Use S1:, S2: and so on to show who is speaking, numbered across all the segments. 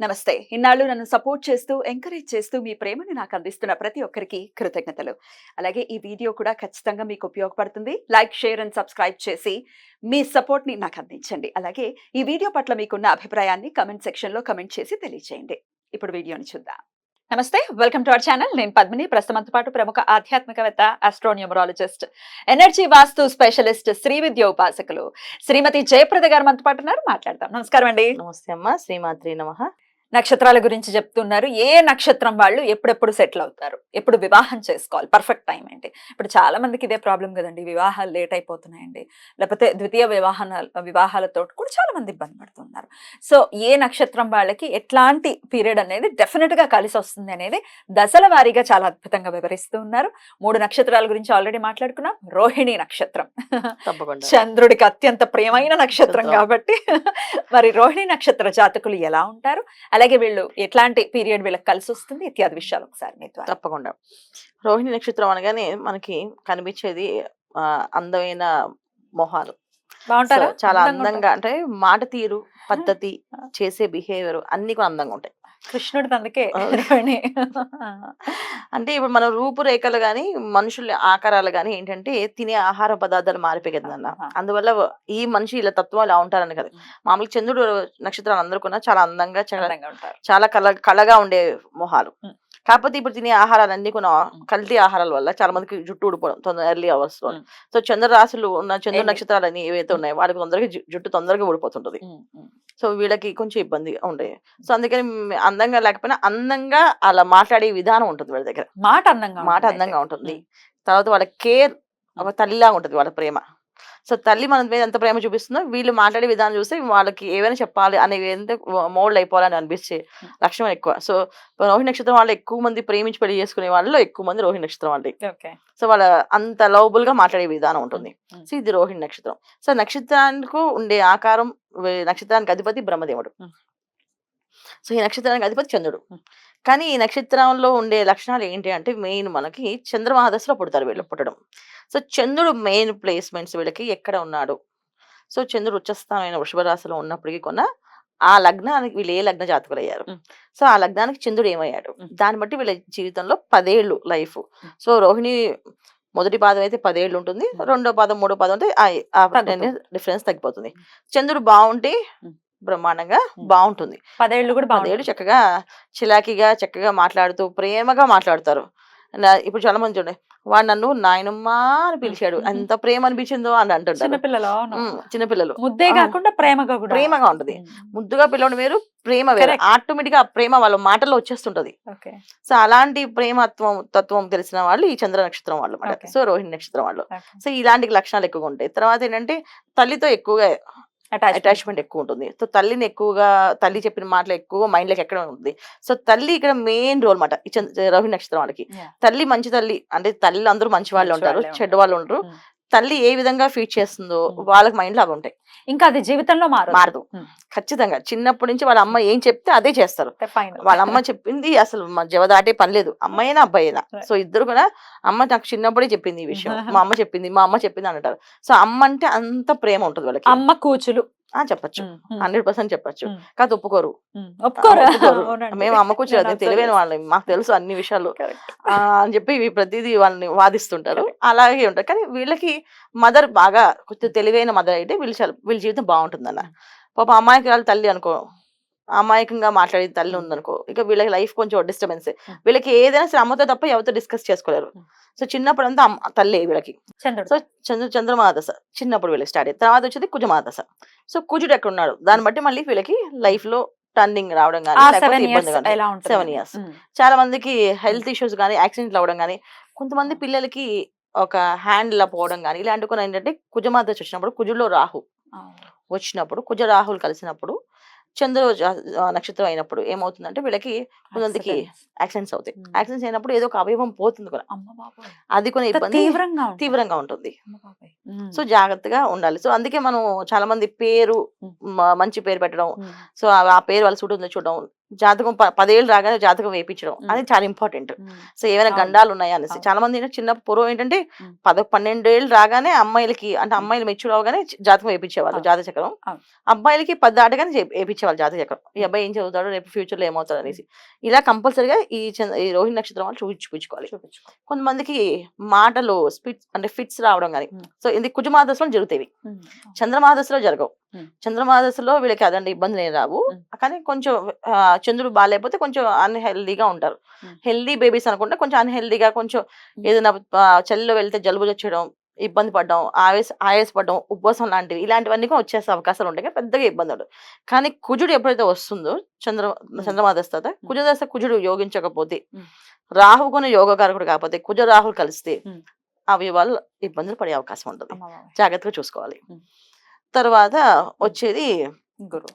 S1: నమస్తే. ఇన్నాళ్ళు నన్ను సపోర్ట్ చేస్తూ, ఎంకరేజ్ చేస్తూ మీ ప్రేమని నాకు అందిస్తున్న ప్రతి ఒక్కరికి కృతజ్ఞతలు. అలాగే ఈ వీడియో కూడా ఖచ్చితంగా మీకు ఉపయోగపడుతుంది. లైక్, షేర్ అండ్ సబ్స్క్రైబ్ చేసి మీ సపోర్ట్‌ని నాకు అందించండి. అలాగే ఈ వీడియో పట్ల మీకున్న అభిప్రాయాన్ని కామెంట్ సెక్షన్‌లో కామెంట్ చేసి తెలియజేయండి. ఇప్పుడు వీడియోని చూద్దాం. నమస్తే. Welcome to our channel. నేను పద్మిని. ప్రస్తుతంతో పాటు ప్రముఖ ఆధ్యాత్మికవేత్త, ఆస్ట్రోన్యూమరాలజిస్ట్, ఎనర్జీ వాస్తు స్పెషలిస్ట్, శ్రీ విద్య ఉపాసకులు శ్రీమతి జయప్రద గారు మనతో పాటు ఉన్నారు. మాట్లాడదాం. నమస్కారం అండి.
S2: నమస్తే అమ్మ. శ్రీమాత్రి నమః.
S1: నక్షత్రాల గురించి చెప్తున్నారు. ఏ నక్షత్రం వాళ్ళు ఎప్పుడెప్పుడు సెటిల్ అవుతారు, ఎప్పుడు వివాహం చేసుకోవాలి, పర్ఫెక్ట్ టైం ఏంటి? ఇప్పుడు చాలా మందికి ఇదే ప్రాబ్లం కదండి, వివాహాలు లేట్ అయిపోతున్నాయండి, లేకపోతే ద్వితీయ వివాహాలతో కూడా చాలా మంది ఇబ్బంది పడుతున్నారు. సో ఏ నక్షత్రం వాళ్ళకి ఎట్లాంటి పీరియడ్ అనేది డెఫినెట్ గా కలిసి వస్తుంది అనేది దశల వారీగా చాలా అద్భుతంగా వివరిస్తూ ఉన్నారు. 3 నక్షత్రాల గురించి ఆల్రెడీ మాట్లాడుకున్నాం. రోహిణి నక్షత్రం
S2: తప్పకుండా
S1: చంద్రుడికి అత్యంత ప్రియమైన నక్షత్రం కాబట్టి మరి రోహిణి నక్షత్ర జాతకులు ఎలా ఉంటారు, అలాగే వీళ్ళు ఎట్లాంటి పీరియడ్ వీళ్ళకి కలిసి వస్తుంది ఇత్యాది విషయాలు ఒకసారి మీ ద్వారా.
S2: తప్పకుండా. రోహిణి నక్షత్రం అనగానే మనకి కనిపించేది అందమైన మొహాలు.
S1: బాగుంటారా?
S2: చాలా అందంగా, అంటే మాట తీరు, పద్ధతి, చేసే బిహేవియర్ అన్ని కూడా అందంగా ఉంటాయి.
S1: కృష్ణుడి అందుకే
S2: అంటే ఇప్పుడు మన రూపురేఖలు గాని, మనుషుల ఆకారాలు గాని ఏంటంటే తినే ఆహార పదార్థాలు మారిపోయి కదన్న. అందువల్ల ఈ మనిషి ఇలా తత్వం ఇలా ఉంటారని కదా. మామూలుగా చంద్రుడు నక్షత్రాలు అందరూ కూడా చాలా అందంగా, చాలా కళగా ఉండే మొహాలు. కాకపోతే ఇప్పుడు తినే ఆహారాలన్నీ కూడా కల్తీ ఆహారాల వల్ల చాలా మందికి జుట్టు ఊడిపోవడం ఎర్లీ అవర్స్ లో. సో చంద్ర రాశులు ఉన్న చంద్ర నక్షత్రాలు అన్ని ఏవైతే ఉన్నాయో వాటికి తొందరగా జుట్టు తొందరగా ఊడిపోతుంటది. సో వీళ్ళకి కొంచెం ఇబ్బందిగా ఉండే. సో అందుకని అందంగా లేకపోయినా అందంగా అలా మాట్లాడే విధానం ఉంటుంది వాళ్ళ దగ్గర. మాట అందంగా ఉంటుంది. తర్వాత వాళ్ళ కేర్ ఒక తల్లిలాగా ఉంటుంది, వాళ్ళ ప్రేమ. సో తల్లి మన మీద ఎంత ప్రేమ చూపిస్తుందో వీళ్ళు మాట్లాడే విధానం చూస్తే వాళ్ళకి ఏమైనా చెప్పాలి అనే మోల్డ్ అయిపోవాలని అనిపించే లక్షణం ఎక్కువ. సో రోహిణి నక్షత్రం వాళ్ళు ఎక్కువ మంది ప్రేమించి పెళ్లి చేసుకునే వాళ్ళలో ఎక్కువ మంది రోహిణి నక్షత్రం వాళ్ళే. సో వాళ్ళ అంత లవబుల్ గా మాట్లాడే విధానం ఉంటుంది. సో ఇది రోహిణి నక్షత్రం. సో నక్షత్రానికి ఉండే ఆకారం, నక్షత్రానికి అధిపతి బ్రహ్మదేవుడు. సో ఈ నక్షత్రానికి అధిపతి చంద్రుడు. కానీ ఈ నక్షత్రంలో ఉండే లక్షణాలు ఏంటి అంటే మెయిన్ మనకి చంద్రమహాదశలో పుడతారు వీళ్ళు పుట్టడం. సో చంద్రుడు మెయిన్ ప్లేస్మెంట్స్ వీళ్ళకి ఎక్కడ ఉన్నాడు. సో చంద్రుడు ఉచ్చస్థానమైన వృషభ రాశిలో ఉన్నప్పటికీ కొన్న ఆ లగ్నానికి వీళ్ళు ఏ లగ్న జాతకులు అయ్యారు, సో ఆ లగ్నానికి చంద్రుడు ఏమయ్యాడు, దాన్ని బట్టి వీళ్ళ జీవితంలో 10 ఏళ్ళు లైఫ్. సో రోహిణి మొదటి పాదం అయితే 10 ఏళ్ళు ఉంటుంది, రెండో పాదం మూడో పాదం అంటే డిఫరెన్స్ తగ్గిపోతుంది. చంద్రుడు బాగుంటే బ్రహ్మాండంగా బాగుంటుంది.
S1: 10 ఏళ్ళు కూడా
S2: 10 ఏళ్ళు చక్కగా చిలాకిగా చక్కగా మాట్లాడుతూ ప్రేమగా మాట్లాడతారు. ఇప్పుడు చాలా మంది చూడండి, వాడు నన్ను నాయనమ్మ అని పిలిచాడు, ఎంత ప్రేమ అనిపించిందో అని అంటుంటారు చిన్నపిల్లలు.
S1: ముద్దే కాకుండా
S2: ప్రేమగా ఉంటది. ముద్దుగా పిల్లడు వేరు, ప్రేమ వేరు. ఆటోమేటిక్ గా ఆ ప్రేమ వాళ్ళ మాటల్లో వచ్చేస్తుంటది. సో అలాంటి తత్వం తెలిసిన వాళ్ళు ఈ చంద్ర నక్షత్రం వాళ్ళు అన్నమాట. సో రోహిణి నక్షత్రం వాళ్ళు. సో ఇలాంటి లక్షణాలు ఎక్కువగా ఉంటాయి. తర్వాత ఏంటంటే తల్లితో ఎక్కువగా అటాచ్మెంట్ ఎక్కువ ఉంటుంది. సో తల్లిని ఎక్కువగా, తల్లి చెప్పిన మాటలు ఎక్కువగా మైండ్ లోకి ఎక్కడ ఉంటుంది. సో తల్లి ఇక్కడ మెయిన్ రోల్ మాట ఈ రోహిణి నక్షత్రం వాళ్ళకి. తల్లి మంచి తల్లి అంటే తల్లి అందరూ మంచి వాళ్ళు ఉంటారు, చెడ్డ వాళ్ళు ఉంటారు. తల్లి ఏ విధంగా ఫీడ్ చేస్తుందో వాళ్ళకి మైండ్ లో అవి ఉంటాయి.
S1: ఇంకా అది జీవితంలో మారదు
S2: ఖచ్చితంగా. చిన్నప్పటి నుంచి వాళ్ళ అమ్మ ఏం చెప్తే అదే చేస్తారు. వాళ్ళ అమ్మ చెప్పింది అసలు జవ దాటే పని లేదు, అమ్మాయినా అబ్బాయినా. సో ఇద్దరు కూడా అమ్మ నాకు చిన్నప్పుడే చెప్పింది ఈ విషయం, మా అమ్మ చెప్పింది అంటారు. సో అమ్మ అంటే అంత ప్రేమ ఉంటుంది వాళ్ళకి.
S1: అమ్మ కూచులు
S2: చెప్పచ్చు, 100% చెప్పచ్చు. కాదు ఒప్పుకోరు. మేము అమ్మ కూర్చోదు, తెలివైన వాళ్ళని, మాకు తెలుసు అన్ని విషయాలు అని చెప్పి ప్రతిదీ వాళ్ళని వాదిస్తుంటారు. అలాగే ఉంటారు. కానీ వీళ్ళకి మదర్ బాగా కొంచెం తెలివైన మదర్ అయితే వీళ్ళ జీవితం బాగుంటుంది అన్న. పాప అమాయకురాలు తల్లి అనుకో, అమాయకంగా మాట్లాడే తల్లి ఉందనుకో, ఇక వీళ్ళకి లైఫ్ కొంచెం డిస్టర్బెన్స్. వీళ్ళకి ఏదైనా సరే అమ్మతో తప్ప ఎవరితో డిస్కస్ చేసుకోలేరు. సో చిన్నప్పుడు అంతా తల్లి వీళ్ళకి. సో చంద్రమహాదశ చిన్నప్పుడు వీళ్ళకి స్టార్ట్ అయ్యింది. తర్వాత వచ్చేది కుజమహాదశ. సో కుజుడు ఎక్కడ ఉన్నాడు దాన్ని బట్టి మళ్ళీ వీళ్ళకి లైఫ్ లో టర్నింగ్ రావడం కానీ, 7 years. చాలా మందికి హెల్త్ ఇష్యూస్ కానీ, యాక్సిడెంట్లు అవడం కానీ, కొంతమంది పిల్లలకి ఒక హ్యాండ్ ఇలా పోవడం కానీ, ఇలాంటి కొన్ని ఏంటంటే కుజమహాదశ వచ్చినప్పుడు, కుజుల్లో రాహు వచ్చినప్పుడు, కుజ రాహులు కలిసినప్పుడు, చంద్రుడు నక్షత్రం అయినప్పుడు ఏమవుతుందంటే వీళ్ళకి కొంతమందికి యాక్సిడెంట్స్ అవుతాయి. యాక్సిడెంట్స్ అయినప్పుడు ఏదో ఒక అవయవం పోతుంది కూడా, అది కొన్ని ఇబ్బంది తీవ్రంగా ఉంటుంది. సో జాగ్రత్తగా ఉండాలి. సో అందుకే మనం చాలా మంది పేరు మంచి పేరు పెట్టడం, సో ఆ పేరు వాళ్ళ సూట్ ఉందో చూడడం, జాతకం 10 ఏళ్ళు రాగానే జాతకం వేయించడం అది చాలా ఇంపార్టెంట్. సో ఏమైనా
S1: అవును.
S2: గండాలు ఉన్నాయా అనేసి
S1: అవును.
S2: చాలా మంది చిన్న పూర్వం ఏంటంటే
S1: ఉమ్.
S2: 12 ఏళ్ళు రాగానే అమ్మాయిలకి అంటే అమ్మాయిలు మెచ్యూర్ అవగానే జాతకం వేయించేవాళ్ళు
S1: అవును.
S2: జాతక చక్రం.
S1: అవును.
S2: అబ్బాయిలకి 10 దాటగానే వేయించేవాళ్ళు జాతక చక్రం. ఈ అబ్బాయి ఏం చదువుతాడు రేపు ఫ్యూచర్ లో ఏమవుతాడు అనేసి ఇలా కంపల్సరీగా ఈ రోహిణి నక్షత్రం వాళ్ళు చూపించుకోవాలి.
S1: చూపించుకో.
S2: కొంతమందికి మాటలు అంటే ఫిట్స్ రావడం కానీ
S1: ఉమ్.
S2: సో ఇది కుజమాదశలో జరుగుతాయి.
S1: ఉమ్.
S2: చంద్రమాదశలో జరగవు.
S1: ఉమ్.
S2: చంద్రమాదశలో వీళ్ళకి అదండి ఇబ్బందులు ఏం రావు.
S1: ఉమ్.
S2: కానీ కొంచెం చంద్రుడు బాగాలేకపోతే కొంచెం అన్హెల్దీగా ఉంటారు.
S1: ఉమ్.
S2: హెల్దీ బేబీస్ అనుకుంటే కొంచెం అన్హెల్దీగా కొంచెం ఏదైనా చలిలో వెళ్తే జలుబు వచ్చేయడం, ఇబ్బంది పడడం, ఆయాసపడడం, ఉబ్బసం లాంటివి ఇలాంటివన్నీ కూడా వచ్చేసే అవకాశాలు ఉంటాయి కానీ పెద్దగా ఇబ్బంది ఉండదు. కానీ కుజుడు ఎప్పుడైతే వస్తుందో చంద్రమాదశ తర్వాత కుజదశ కుజుడు యోగించకపోతే
S1: ఉమ్.
S2: రాహు కొన్ని యోగకారకుడు కాకపోతే కుజ రాహులు కలిస్తే
S1: ఉమ్.
S2: అవి వాళ్ళు ఇబ్బందులు పడే అవకాశం ఉంటుంది.
S1: అమ్మ బాబాయ్.
S2: జాగ్రత్తగా చూసుకోవాలి.
S1: ఉమ్.
S2: తర్వాత వచ్చేది
S1: గురు.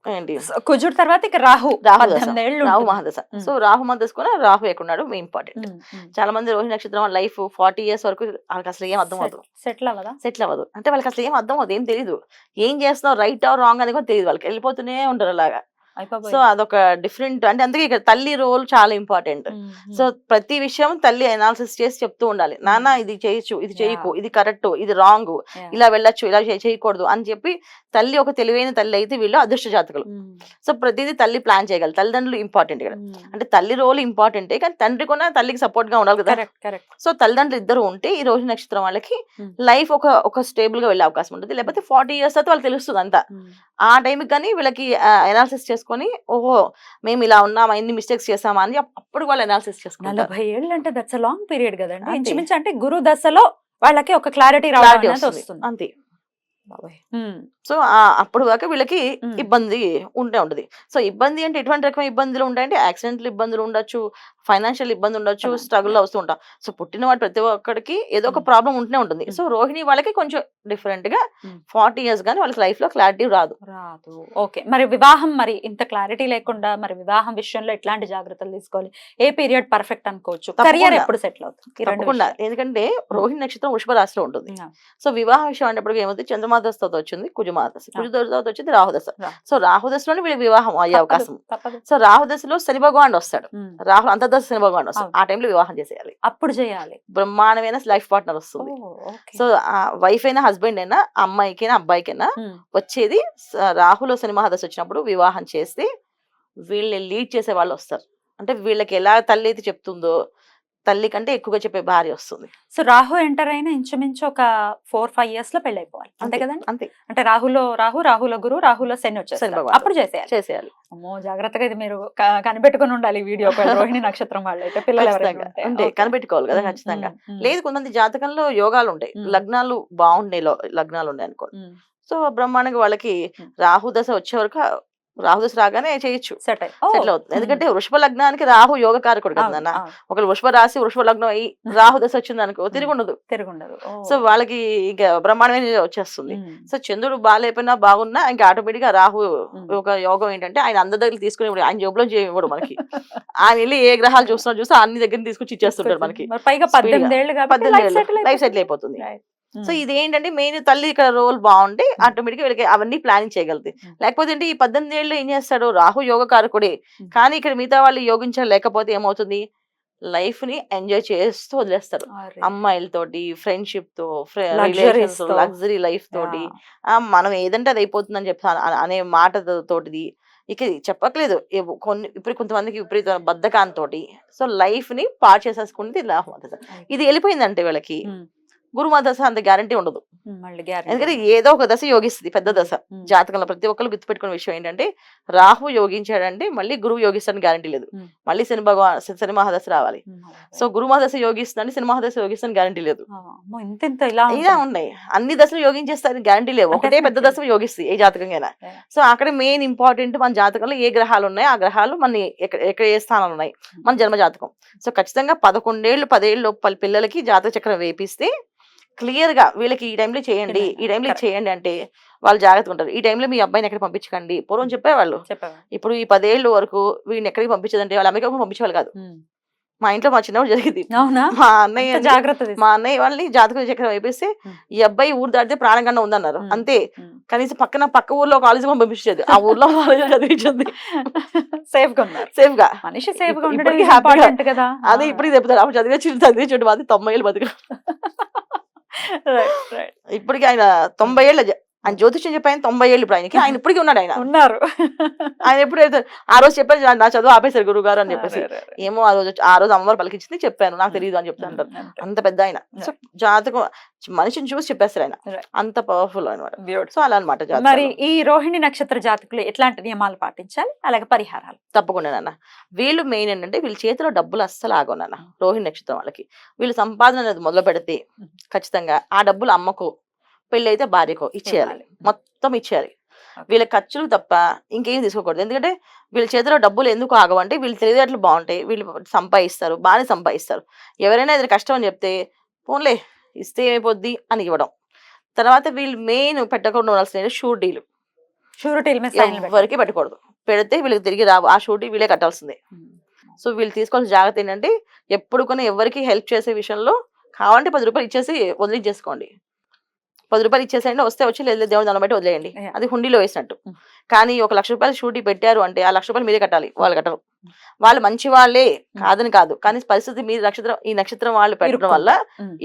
S2: ఏంటి
S1: సో కుజుడు తర్వాత ఇక రాహు
S2: రాహు దశ
S1: 18 ఏళ్ళు
S2: రాహు
S1: ఉంటుంది.
S2: మహాదశ.
S1: ఉమ్.
S2: సో రాహు మహాదశ కూడా రాహు ఎక్కడున్నాడు ఇంపార్టెంట్.
S1: ఉమ్. ఉమ్.
S2: చాలా మంది రోహిణి నక్షత్రం లైఫ్ 40 years వరకు వాళ్ళకి అసలు ఏం అర్థం అవుతుంది,
S1: సెటిల్ అవ్వదా?
S2: సెటిల్ అవ్వదు. అంటే వాళ్ళకి అసలు ఏం అర్థం అవుతుంది, ఏం తెలియదు, ఏం చేస్తున్నావు రైట్ ఆర్ రాంగ్ అని కూడా తెలియదు వాళ్ళకి, వెళ్ళిపోతూనే ఉంటారు అలాగా.
S1: అయిపోయి.
S2: సో అదొక డిఫరెంట్ అంటే అందుకే ఇక్కడ తల్లి రోల్ చాలా ఇంపార్టెంట్. సో ప్రతి విషయం తల్లి అనాలిసిస్ చేసి చెప్తూ ఉండాలి. నాన్న ఇది చేయొచ్చు, ఇది చేయకు, ఇది కరెక్ట్, ఇది రాంగ్, ఇలా వెళ్ళొచ్చు, ఇలా చేయకూడదు అని చెప్పి తల్లి ఒక తెలివైన తల్లి అయితే వీళ్ళు అదృష్ట జాతకులు. సో ప్రతిదీ తల్లి ప్లాన్ చేయగలరు. తల్లిదండ్రులు ఇంపార్టెంట్ ఇక్కడ. అంటే తల్లి రోల్ ఇంపార్టెంటే కానీ తండ్రి కూడా తల్లికి సపోర్ట్ గా ఉండాలి కదా. సో తల్లిదండ్రులు ఇద్దరు ఉంటే ఈ రోహిణి నక్షత్రం వాళ్ళకి లైఫ్ ఒక స్టేబుల్ గా వెళ్ళే అవకాశం ఉంటుంది. లేకపోతే 40 years తర్వాత వాళ్ళకి తెలుస్తుంది అంతా. ఆ టైంకి కానీ వీళ్ళకి అనాలిసిస్ చేసుకొని ఓహో మేము ఇలా ఉన్నామా, ఎన్ని మిస్టేక్స్ చేసామా అని అప్పుడు వాళ్ళు అనాలిసిస్ చేసుకుంటారు.
S1: 40 ఏళ్ళు అంటే దట్స్ లాంగ్ పీరియడ్ కదండి.
S2: అంతే.
S1: ఇంచుమించు అంటే గురు దశలో వాళ్ళకి ఒక క్లారిటీ
S2: క్లారిటీ
S1: రావడం
S2: వస్తుంది
S1: వస్తుంది.
S2: అంతే.
S1: బాబాయ్.
S2: సో అప్పుడు దాకా వీళ్ళకి
S1: ఉమ్.
S2: ఇబ్బంది ఉంటే ఉంటది. సో ఇబ్బంది అంటే ఎటువంటి రకమైన ఇబ్బందులు ఉంటాయంటే యాక్సిడెంటల్ ఇబ్బందులు ఉండొచ్చు, ఫైనాన్షియల్ ఇబ్బంది ఉండొచ్చు,
S1: అవును.
S2: స్ట్రగుల్ అవుతూ ఉంటాం. సో పుట్టిన వాడు ప్రతి ఒక్కడికి ఏదో ఒక ప్రాబ్లం ఉంటూనే ఉంటుంది. సో రోహిణి వాళ్ళకి కొంచెం డిఫరెంట్ గా 40 years గానీ వాళ్ళకి లైఫ్ లో క్లారిటీ రాదు.
S1: ఓకే. మరి వివాహం మరి ఇంత క్లారిటీ లేకుండా మరి వివాహం విషయంలో ఎట్లాంటి జాగ్రత్తలు తీసుకోవాలి? ఏ పీరియడ్ పర్ఫెక్ట్ అనుకోవచ్చు?
S2: తప్పకుండా.
S1: కెరియర్ ఎప్పుడు సెటిల్ అవుతుంది? ఈ రెండు
S2: తప్పకుండా.
S1: విషయాలు.
S2: ఎందుకంటే రోహిణి నక్షత్రం వృషభ రాశిలో ఉంటుంది.
S1: ఉమ్.
S2: సో వివాహ విషయం అనేప్పటికీ ఏమవుతుంది, చంద్రమాదశ తర్వాత వచ్చింది కుజమాదశ, తర్వాత వచ్చింది రాహుదశ.
S1: రా.
S2: సో రాహుదశలోనే వీళ్ళకి వివాహం అయ్యే అవకాశం.
S1: తప్పదు.
S2: సో రాహుదశలో శని భగవానుడు వస్తాడు,
S1: ఉమ్.
S2: రాహు అంతర్దశ శని భగవానుడు వస్తాడు.
S1: అవును.
S2: ఆ టైంలో వివాహం చేసేయాలి.
S1: అప్పుడు చేయాలి.
S2: బ్రహ్మాండమైన లైఫ్ పార్ట్నర్ వస్తుంది.
S1: ఓకే.
S2: సో ఆ వైఫ్ అయినా హస్బెండ్ అయినా అమ్మాయికైనా అబ్బాయికైనా
S1: ఉమ్.
S2: వచ్చేది రాహులో శని మహాదశ వచ్చినప్పుడు వివాహం చేస్తే వీళ్ళని లీడ్ చేసే వాళ్ళు వస్తారు. అంటే వీళ్ళకి ఎలా తల్లి అయితే చెప్తుందో తల్లి కంటే ఎక్కువగా చెప్పే భార్య వస్తుంది.
S1: సో రాహు ఎంటర్ అయినా ఇంచుమించు ఒక 4-5 years లో పెళ్లి అయిపోవాలి అంతే కదండి.
S2: అంతే.
S1: అంటే రాహులో గురు, రాహులో శని వచ్చేస్తారు.
S2: భగవానుడు.
S1: అప్పుడు చేసేయాలి. అమ్మో జాగ్రత్తగా ఇది మీరు కనిపెట్టుకుని ఉండాలి ఈ వీడియో. రోహిణి నక్షత్రం వాళ్ళు అయితే పిల్లలు ఎవరైనా
S2: ఖచ్చితంగా.
S1: ఉంటే.
S2: అంటే
S1: ఓకే.
S2: కనిపెట్టుకోవాలి కదా
S1: ఉమ్,
S2: ఖచ్చితంగా.
S1: ఉమ్,
S2: లేదు కొంతమంది జాతకంలో యోగాలు ఉంటాయి, లగ్నాలు బాగుండే లగ్నాలు ఉన్నాయి అనుకోండి.
S1: ఉమ్.
S2: సో బ్రహ్మాండంగా వాళ్ళకి
S1: ఉమ్.
S2: రాహు దశ వచ్చే వరకు రాహుదశ రాగానే చేయొచ్చు,
S1: సెటిల్
S2: సెటిల్ అవుతుంది. ఎందుకంటే వృషభ లగ్నానికి రాహు యోగకారకుడు కదా నాన్న. ఒకళ్ళు వృషభ రాశి వృషభ లగ్నం అయ్యి రాహుదశ వచ్చింది అనుకో తిరుగుండదు. సో వాళ్ళకి ఇంకా బ్రహ్మాండమైన వచ్చేస్తుంది. సో చంద్రుడు బాగాలేకపోయినా బాగున్నా ఇంకా ఆటోమేటిక్ గా రాహు ఒక యోగం ఏంటంటే ఆయన అందరి దగ్గర తీసుకుని ఆయన జోబులో చేయకూడదు మనకి. ఆయన వెళ్ళి ఏ గ్రహాలు చూస్తే అన్ని దగ్గర తీసుకొచ్చి ఇచ్చేస్తుంటారు మనకి.
S1: 18 ఏళ్ళు
S2: లైఫ్ సెటిల్ అయిపోతుంది. సో ఇది ఏంటంటే మెయిన్ తల్లి ఇక్కడ రోల్ బాగుంటే ఆటోమేటిక్ గా వీళ్ళకి అవన్నీ ప్లానింగ్ చేయగలుగుతాయి. లేకపోతే ఏంటి ఈ 18 ఏళ్ళు ఏం చేస్తాడు, రాహు యోగకారకుడే కానీ ఇక్కడ మిగతా వాళ్ళు యోగించలేకపోతే ఏమవుతుంది, లైఫ్ ని ఎంజాయ్ చేస్తూ వదిలేస్తారు. అమ్మాయిలతోటి ఫ్రెండ్షిప్ తో లగ్జరీ లైఫ్ తోటి మనం ఏదంటే అది అయిపోతుందని చెప్పి అనే మాట తోటిది ఇక చెప్పట్లేదు. ఇప్పుడు కొంతమందికి విపరీత బద్ధకాంతో సో లైఫ్ ని పాడు చేసేసుకునేది రాహు. ఇది వెళ్ళిపోయిందంటే వీళ్ళకి గురుమా దశ అంత గ్యారంటీ ఉండదు. ఎందుకంటే ఏదో ఒక దశ యోగిస్తుంది, పెద్ద దశ. జాతకంలో ప్రతి ఒక్కరు గుర్తుపెట్టుకునే విషయం ఏంటంటే రాహు యోగించాడంటే మళ్ళీ గురువు యోగిస్తాడని గ్యారంటీ లేదు. మళ్ళీ శని మహాదశ రావాలి. సో గురుమా దశ యోగిస్తుందని శని మహాదశ యోగిస్తాడని గ్యారంటీ లేదు. ఇలా ఉన్నాయి అన్ని దశలు యోగించేస్తారని గ్యారంటీ లేవు. ఒకటే పెద్ద దశ యోగిస్తుంది ఏ జాతకంగా. సో అక్కడ మెయిన్ ఇంపార్టెంట్ మన జాతకంలో ఏ గ్రహాలు ఉన్నాయి, ఆ గ్రహాలు మన ఎక్కడ ఏ స్థానాలు ఉన్నాయి మన జన్మ జాతకం. సో ఖచ్చితంగా 11 ఏళ్ళు 10 ఏళ్ళు పిల్లలకి జాతక చక్రం వేపిస్తే క్లియర్ గా వీళ్ళకి ఈ టైంలో చేయండి, ఈ టైంలో చేయండి అంటే వాళ్ళు జాగ్రత్తగా ఉంటారు. ఈ టైంలో మీ అబ్బాయిని ఎక్కడికి పంపించకండి పూర్వం చెప్పేవాళ్ళు. ఇప్పుడు ఈ 10 ఏళ్ళు వరకు వీడిని ఎక్కడికి పంపించదంటే వాళ్ళు అమెరికా పంపించేవాళ్ళు కాదు, మా ఇంట్లో మా చిన్నప్పుడు జరిగింది.
S1: అవునా?
S2: మా అన్నయ్య
S1: అంత జాగ్రత్త
S2: మా అన్నయ్య వాళ్ళని జాతక చక్రం వేపిస్తే ఈ అబ్బాయి ఊరు దాటితే ప్రాణం కన్నా ఉందన్నారు. అంతే. కనీసం పక్క ఊర్లో కాలేజీ పంపించేది. ఆ ఊర్లో కాలేజీ చదివించింది
S1: సేఫ్ గా ఉన్నారు.
S2: సేఫ్ గా.
S1: మనిషి సేఫ్ గా ఉండడం
S2: ఇప్పటికీ
S1: is
S2: హ్యాపీగా
S1: important కదా.
S2: అదే ఇప్పటికి చెప్తారు. అప్పుడు చదివించుంటే మాది 90 ఏళ్ళు బతుకు.
S1: రైట్ రైట్
S2: ఇప్పటికి ఆయన 90 ఏళ్ళ ఆయన జ్యోతిష్యం చెప్పి ఆయన 90 ఏళ్ళు ఇప్పుడు ఆయనకి. ఆయన ఇప్పటికీ ఉన్నాడు. ఆయన
S1: ఉన్నారు.
S2: ఆయన ఎప్పుడు ఆ రోజు చెప్పారు నా చదువు ఆపేశారు గురువు గారు అని చెప్పేసి. ఏమో ఆ రోజు అమ్మవారు పలికించింది చెప్పాను, నాకు తెలియదు అని చెప్తా అంటారు. అంత పెద్ద ఆయన. సో జాతకం మనిషిని చూసి చెప్పేస్తారు ఆయన. అంత పవర్ఫుల్ అనమాట. సో అలా అనమాట.
S1: మరి ఈ రోహిణి నక్షత్ర జాతకులు ఎట్లాంటి నియమాలు పాటించాలి, అలాగే పరిహారాలు?
S2: తప్పకుండా నాన్న. వీళ్ళు మెయిన్ ఏంటంటే వీళ్ళ చేతిలో డబ్బులు అస్సలు ఆగోనన్న. రోహిణి నక్షత్రం వాళ్ళకి వీళ్ళు సంపాదన అనేది మొదలు పెడితే ఖచ్చితంగా ఆ డబ్బులు అమ్మకు, పెళ్ళి అయితే భార్యకో ఇచ్చేయాలి. మొత్తం ఇచ్చేయాలి. వీళ్ళ ఖర్చులు తప్ప ఇంకేం తీసుకోకూడదు. ఎందుకంటే వీళ్ళ చేతిలో డబ్బులు ఎందుకు ఆగవంటే వీళ్ళు తెలివితేటలు బాగుంటాయి, వీళ్ళు సంపాదిస్తారు, బాగానే సంపాదిస్తారు. ఎవరైనా ఏదైనా కష్టం అని చెప్తే పోన్లే ఇస్తే ఏమైపోద్ది అని ఇవ్వడం. తర్వాత వీళ్ళు మెయిన్ పెట్టకుండా ఉండాల్సిన షూరిటీలు. ఎవరికి పెట్టకూడదు. పెడితే వీళ్ళకి తిరిగి రావు. ఆ షూరిటీ వీళ్ళే కట్టాల్సిందే. సో వీళ్ళు తీసుకోవాల్సిన జాగ్రత్త ఏంటంటే ఎప్పుడు కొన్ని ఎవరికి హెల్ప్ చేసే విషయంలో కావాలంటే 10 రూపాయలు ఇచ్చేసి వదిలించేసుకోండి. 10 రూపాయలు ఇచ్చేసేయండి, వస్తే వచ్చి లేదు దేవుడు దాన్ని బట్టి వదిలేయండి. అది హుండీలో వేసినట్టు. కానీ 1 లక్ష రూపాయలు షూటీ పెట్టారు అంటే ఆ 1 లక్ష రూపాయలు మీరే కట్టాలి. వాళ్ళు కట్టరు. వాళ్ళు మంచి వాళ్ళే కాదని కాదు, కానీ పరిస్థితి మీ ఈ నక్షత్రం వాళ్ళు పెట్టడం వల్ల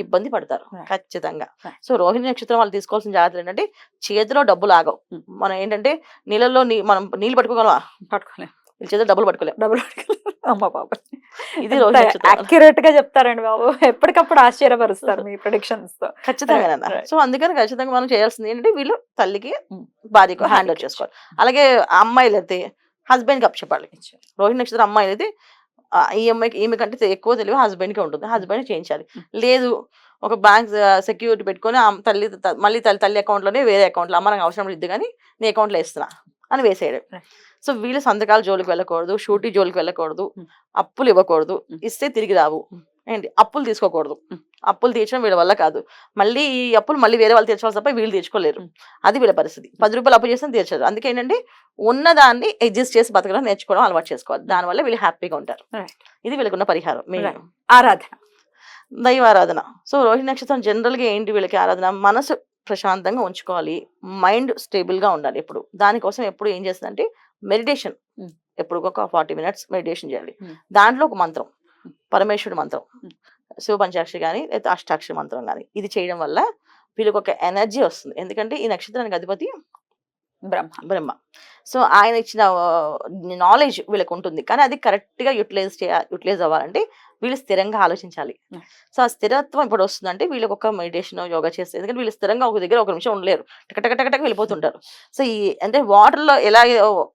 S2: ఇబ్బంది పడతారు ఖచ్చితంగా. సో రోహిణి నక్షత్రం వాళ్ళు తీసుకోవాల్సిన జాగ్రత్తలు ఏంటంటే చేతిలో డబ్బులు ఆగవు. మనం ఏంటంటే నీళ్ళలో మనం నీళ్ళు పట్టుకోగలవా? పట్టుకోలేం. వీళ్ళ చేతిలో డబ్బులు పట్టుకోలేం. ఇది
S1: అక్యురేట్ గా చెప్తారండి బాబు. ఎప్పటికప్పుడు ఆశ్చర్యపరుస్తారు మీ ప్రెడిక్షన్స్ తో.
S2: ఖచ్చితంగా. సో అందుకని ఖచ్చితంగా మనం చేయాల్సింది ఏంటంటే వీళ్ళు తల్లికి భార్యకు హ్యాండ్ ఓవర్ చేసుకోవాలి. అలాగే అమ్మాయిలు అయితే హస్బెండ్ కి అప్ చెప్పాలి. రోహిణి నక్షత్రం అమ్మాయిలు అయితే ఈ అమ్మాయికి ఈమె కంటే ఎక్కువ తెలివి హస్బెండ్ కి ఉంటుంది. హస్బెండ్ చేయించాలి. లేదు ఒక బ్యాంక్ సెక్యూరిటీ పెట్టుకొని మళ్ళీ తల్లి అకౌంట్ లోనే వేరే అకౌంట్ లో అమ్మ నాకు అవసరం లేదు కానీ నీ అకౌంట్ లో వేస్తున్నా అని వేసేయడం. సో వీళ్ళు సంతకాల జోలికి వెళ్ళకూడదు, షూటీ జోలికి వెళ్ళకూడదు, అప్పులు ఇవ్వకూడదు, ఇస్తే తిరిగి రావు. ఏంటి అప్పులు తీసుకోకూడదు. అప్పులు తీర్చడం వీళ్ళ వల్ల కాదు. మళ్ళీ ఈ అప్పులు మళ్ళీ వేరే వాళ్ళు తీర్చవలసి తప్ప వీళ్ళు తీర్చుకోలేరు. అది వీళ్ళ పరిస్థితి. 10 రూపాయలు అప్పు చేస్తే తీర్చరు. అందుకే ఏంటంటే ఉన్నదాన్ని అడ్జస్ట్ చేసి బతకడం నేర్చుకోవడం అలవాటు చేసుకోవాలి. దానివల్ల వీళ్ళు హ్యాపీగా ఉంటారు. ఇది వీళ్ళకున్న పరిహారం.
S1: ఆరాధన,
S2: దైవారాధన. సో రోహిణి నక్షత్రం జనరల్ గా ఏంటి వీళ్ళకి ఆరాధన, మనసు ప్రశాంతంగా ఉంచుకోవాలి, మైండ్ స్టేబుల్ గా ఉండాలి. ఎప్పుడు దానికోసం ఎప్పుడు ఏం చేస్తుందంటే మెడిటేషన్. ఎప్పుడు ఒక 40 minutes మెడిటేషన్ చేయాలి. దాంట్లో ఒక మంత్రం, పరమేశ్వరుడు మంత్రం, శివ పంచాక్షరి కానీ లేదా అష్టాక్షరి మంత్రం కానీ ఇది చేయడం వల్ల వీళ్ళకి ఒక ఎనర్జీ వస్తుంది. ఎందుకంటే ఈ నక్షత్రానికి అధిపతి బ్రహ్మ. సో ఆయన ఇచ్చిన నాలెడ్జ్ వీళ్ళకి ఉంటుంది. కానీ అది కరెక్ట్ గా యూటిలైజ్ అవ్వాలంటే వీళ్ళు స్థిరంగా ఆలోచించాలి. సో ఆ స్థిరత్వం ఇప్పుడు వస్తుందంటే వీళ్ళకి ఒక మెడిటేషన్ యోగా చేస్తే, ఎందుకంటే వీళ్ళు స్థిరంగా ఒక దగ్గర 1 నిమిషం ఉండలేరు, టకటకటక వెళ్ళిపోతుంటారు. సో ఈ అంటే వాటర్ లో ఎలా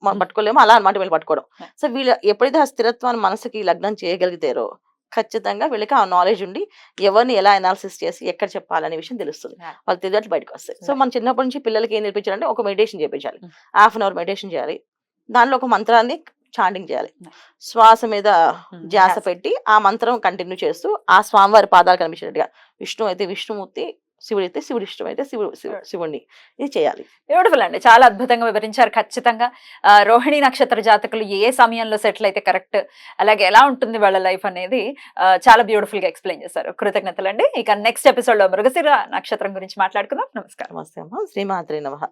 S2: మనం పట్టుకోలేమో అలా అనమాట వీళ్ళు పట్టుకోవడం. సో వీళ్ళు ఎప్పుడైతే ఆ స్థిరత్వాన్ని మనసుకి లగ్నం చేయగలిగితారో ఖచ్చితంగా వీళ్ళకి ఆ నాలెడ్జ్ ఉండి ఎవరిని ఎలా అనాలిసిస్ చేసి ఎక్కడ చెప్పాలనే విషయం తెలుస్తుంది. వాళ్ళు తెలియట్లు బయటకు వస్తాయి. సో మనం చిన్నప్పటి నుంచి పిల్లలకి ఏం నేర్పించాలంటే ఒక మెడిటేషన్ చేయించాలి. ½ an hour మెడిటేషన్ చేయాలి. దానిలో ఒక మంత్రాన్ని చాంటింగ్ చేయాలి. శ్వాస మీద ధ్యాస పెట్టి ఆ మంత్రం కంటిన్యూ చేస్తూ ఆ స్వామివారి పాదాలు కనిపించేట్టుగా, విష్ణు అయితే విష్ణుమూర్తి, శివుడు అయితే శివుడి ఇష్టం అయితే శివుడిని ఇది చేయాలి.
S1: బ్యూటిఫుల్ అండి, చాలా అద్భుతంగా వివరించారు. ఖచ్చితంగా రోహిణి నక్షత్ర జాతకులు ఏ సమయంలో సెటిల్ అయితే కరెక్ట్, అలాగే ఎలా ఉంటుంది వాళ్ళ లైఫ్ అనేది చాలా బ్యూటిఫుల్ గా ఎక్స్ప్లెయిన్ చేశారు. కృతజ్ఞతలు అండి. ఇక నెక్స్ట్ ఎపిసోడ్ లో మృగశిర నక్షత్రం గురించి మాట్లాడుకుందాం. నమస్కారం.
S2: నమస్తే అమ్మ. శ్రీమాత్రే నమః.